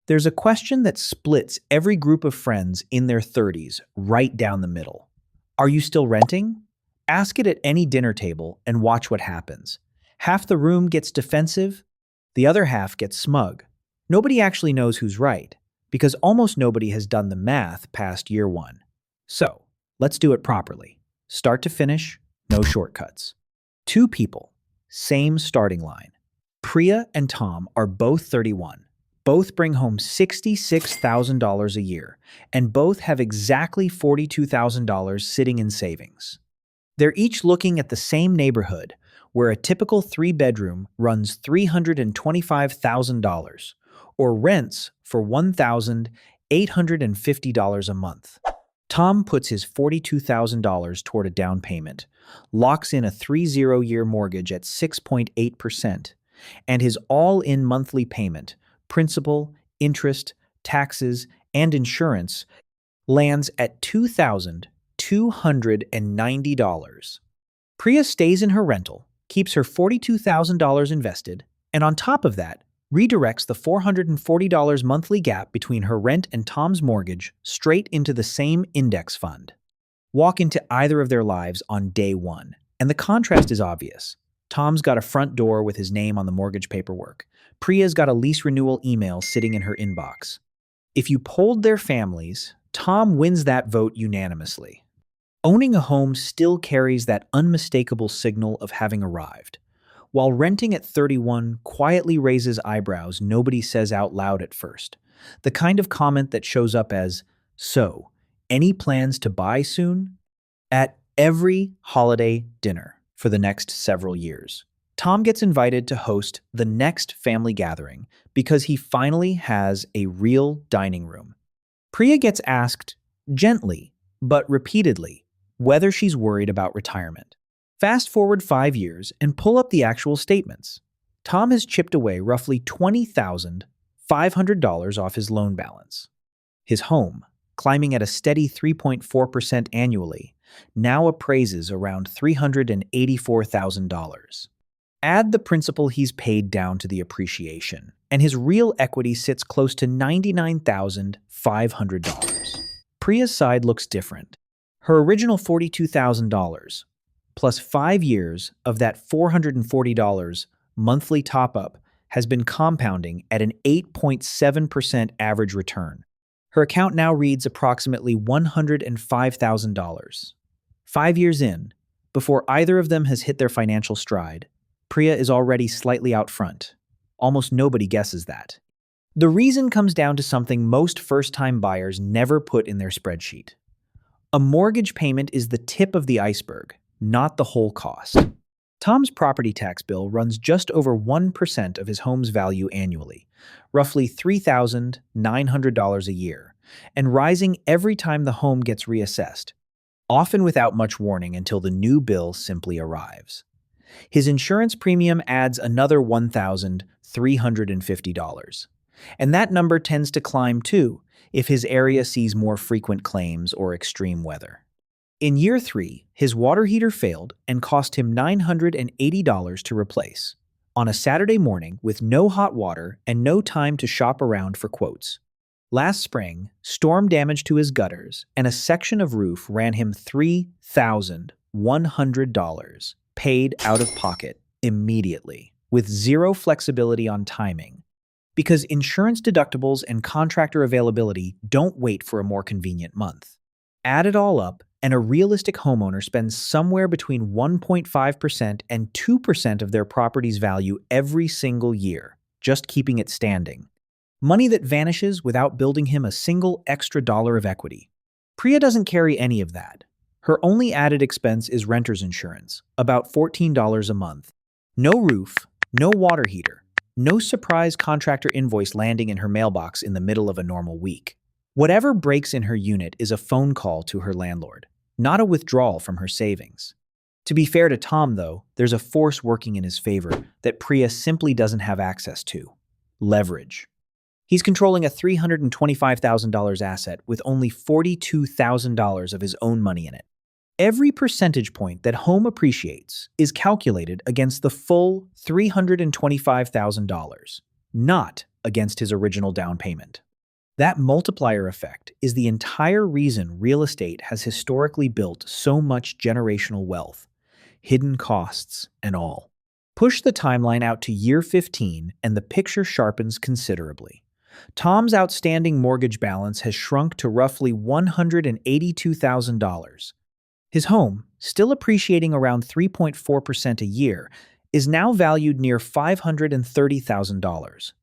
There's a question that splits every group of friends in their 30s right down the middle. Are you still renting? Ask it at any dinner table and watch what happens. Half the room gets defensive, the other half gets smug. Nobody actually knows who's right, because almost nobody has done the math past year one. So, let's do it properly. Start to finish, no shortcuts. Two people, same starting line. Priya and Tom are both 31. Both bring home $66,000 a year, and both have exactly $42,000 sitting in savings. They're each looking at the same neighborhood, where a typical three-bedroom runs $325,000, or rents for $1,850 a month. Tom puts his $42,000 toward a down payment, locks in a 30-year mortgage at 6.8%, and his all-in monthly payment, principal, interest, taxes, and insurance, lands at $2,290. Priya stays in her rental, keeps her $42,000 invested, and on top of that, redirects the $440 monthly gap between her rent and Tom's mortgage straight into the same index fund. Walk into either of their lives on day one, and the contrast is obvious. Tom's got a front door with his name on the mortgage paperwork. Priya's got a lease renewal email sitting in her inbox. If you polled their families, Tom wins that vote unanimously. Owning a home still carries that unmistakable signal of having arrived. While renting at 31 quietly raises eyebrows nobody says out loud at first, the kind of comment that shows up as, "So, any plans to buy soon?" at every holiday dinner for the next several years. Tom gets invited to host the next family gathering because he finally has a real dining room. Priya gets asked, gently but repeatedly, whether she's worried about retirement. Fast forward 5 years and pull up the actual statements. Tom has chipped away roughly $20,500 off his loan balance. His home, climbing at a steady 3.4% annually, now appraises around $384,000. Add the principal he's paid down to the appreciation, and his real equity sits close to $99,500. Priya's side looks different. Her original $42,000, plus 5 years of that $440 monthly top-up, has been compounding at an 8.7% average return. Her account now reads approximately $105,000. 5 years in, before either of them has hit their financial stride, Priya is already slightly out front. Almost nobody guesses that. The reason comes down to something most first-time buyers never put in their spreadsheet. A mortgage payment is the tip of the iceberg, not the whole cost. Tom's property tax bill runs just over 1% of his home's value annually, roughly $3,900 a year, and rising every time the home gets reassessed, often without much warning until the new bill simply arrives. His insurance premium adds another $1,350, and that number tends to climb too if his area sees more frequent claims or extreme weather. In year 3, his water heater failed and cost him $980 to replace, on a Saturday morning with no hot water and no time to shop around for quotes. Last spring, storm damage to his gutters and a section of roof ran him $3,100, paid out of pocket immediately, with zero flexibility on timing, because insurance deductibles and contractor availability don't wait for a more convenient month. Add it all up, and a realistic homeowner spends somewhere between 1.5% and 2% of their property's value every single year, just keeping it standing. Money that vanishes without building him a single extra dollar of equity. Priya doesn't carry any of that. Her only added expense is renter's insurance, about $14 a month. No roof, no water heater, no surprise contractor invoice landing in her mailbox in the middle of a normal week. Whatever breaks in her unit is a phone call to her landlord, not a withdrawal from her savings. To be fair to Tom, though, there's a force working in his favor that Priya simply doesn't have access to: leverage. He's controlling a $325,000 asset with only $42,000 of his own money in it. Every percentage point that home appreciates is calculated against the full $325,000, not against his original down payment. That multiplier effect is the entire reason real estate has historically built so much generational wealth, hidden costs, and all. Push the timeline out to year 15, and the picture sharpens considerably. Tom's outstanding mortgage balance has shrunk to roughly $182,000. His home, still appreciating around 3.4% a year, is now valued near $530,000.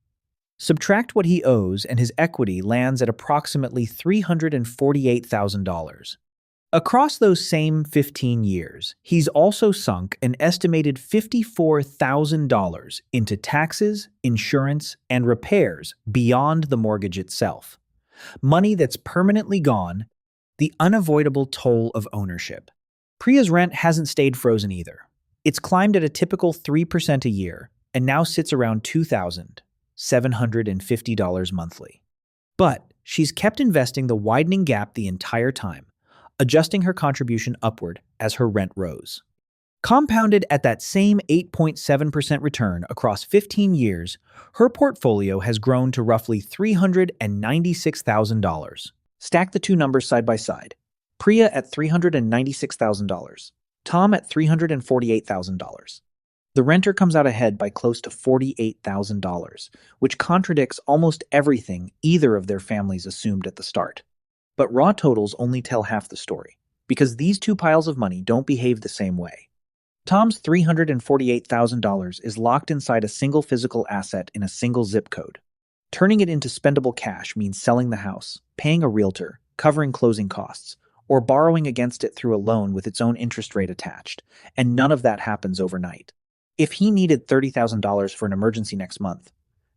Subtract what he owes, and his equity lands at approximately $348,000. Across those same 15 years, he's also sunk an estimated $54,000 into taxes, insurance, and repairs beyond the mortgage itself. Money that's permanently gone, the unavoidable toll of ownership. Priya's rent hasn't stayed frozen either. It's climbed at a typical 3% a year and now sits around $2,750 monthly. But she's kept investing the widening gap the entire time, adjusting her contribution upward as her rent rose. Compounded at that same 8.7% return across 15 years, her portfolio has grown to roughly $396,000. Stack the two numbers side by side. Priya at $396,000, Tom at $348,000. The renter comes out ahead by close to $48,000, which contradicts almost everything either of their families assumed at the start. But raw totals only tell half the story, because these two piles of money don't behave the same way. Tom's $348,000 is locked inside a single physical asset in a single zip code. Turning it into spendable cash means selling the house, paying a realtor, covering closing costs, or borrowing against it through a loan with its own interest rate attached, and none of that happens overnight. If he needed $30,000 for an emergency next month,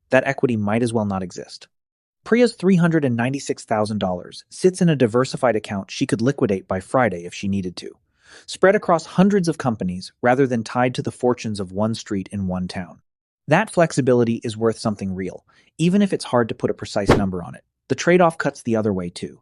that equity might as well not exist. Priya's $396,000 sits in a diversified account she could liquidate by Friday if she needed to, spread across hundreds of companies rather than tied to the fortunes of one street in one town. That flexibility is worth something real, even if it's hard to put a precise number on it. The trade-off cuts the other way too.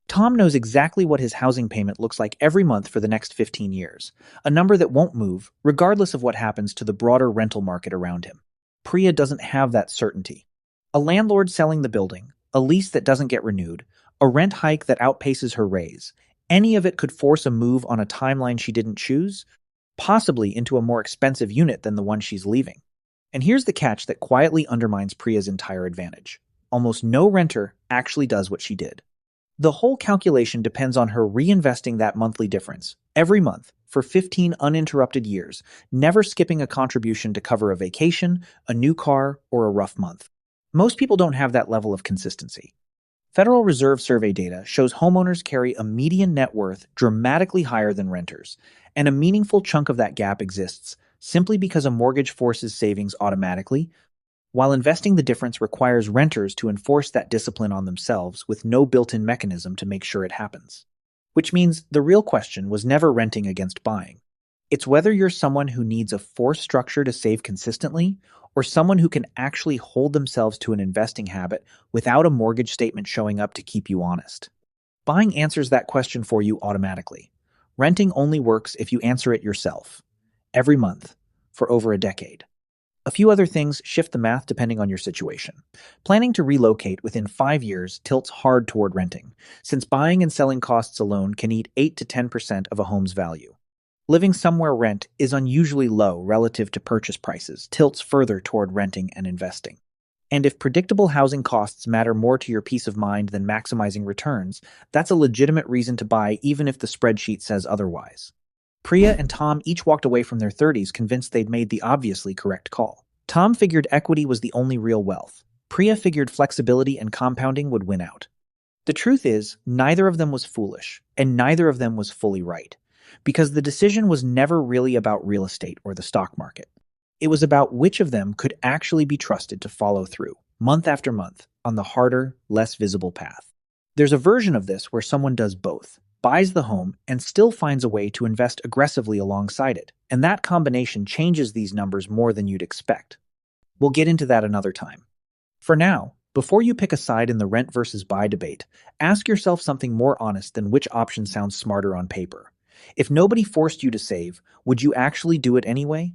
Tom knows exactly what his housing payment looks like every month for the next 15 years, a number that won't move regardless of what happens to the broader rental market around him. Priya doesn't have that certainty. A landlord selling the building, a lease that doesn't get renewed, a rent hike that outpaces her raise, any of it could force a move on a timeline she didn't choose, possibly into a more expensive unit than the one she's leaving. And here's the catch that quietly undermines Priya's entire advantage. Almost no renter actually does what she did. The whole calculation depends on her reinvesting that monthly difference, every month, for 15 uninterrupted years, never skipping a contribution to cover a vacation, a new car, or a rough month. Most people don't have that level of consistency. Federal Reserve survey data shows homeowners carry a median net worth dramatically higher than renters, and a meaningful chunk of that gap exists simply because a mortgage forces savings automatically, while investing the difference requires renters to enforce that discipline on themselves with no built-in mechanism to make sure it happens. Which means the real question was never renting against buying. It's whether you're someone who needs a forced structure to save consistently, or someone who can actually hold themselves to an investing habit without a mortgage statement showing up to keep you honest. Buying answers that question for you automatically. Renting only works if you answer it yourself. Every month, for over a decade. A few other things shift the math depending on your situation. Planning to relocate within 5 years tilts hard toward renting, since buying and selling costs alone can eat 8 to 10% of a home's value. Living somewhere rent is unusually low relative to purchase prices, tilts further toward renting and investing. And if predictable housing costs matter more to your peace of mind than maximizing returns, that's a legitimate reason to buy even if the spreadsheet says otherwise. Priya and Tom each walked away from their 30s convinced they'd made the obviously correct call. Tom figured equity was the only real wealth. Priya figured flexibility and compounding would win out. The truth is, neither of them was foolish, and neither of them was fully right, because the decision was never really about real estate or the stock market. It was about which of them could actually be trusted to follow through, month after month, on the harder, less visible path. There's a version of this where someone does both, buys the home, and still finds a way to invest aggressively alongside it, and that combination changes these numbers more than you'd expect. We'll get into that another time. For now, before you pick a side in the rent versus buy debate, ask yourself something more honest than which option sounds smarter on paper. If nobody forced you to save, would you actually do it anyway?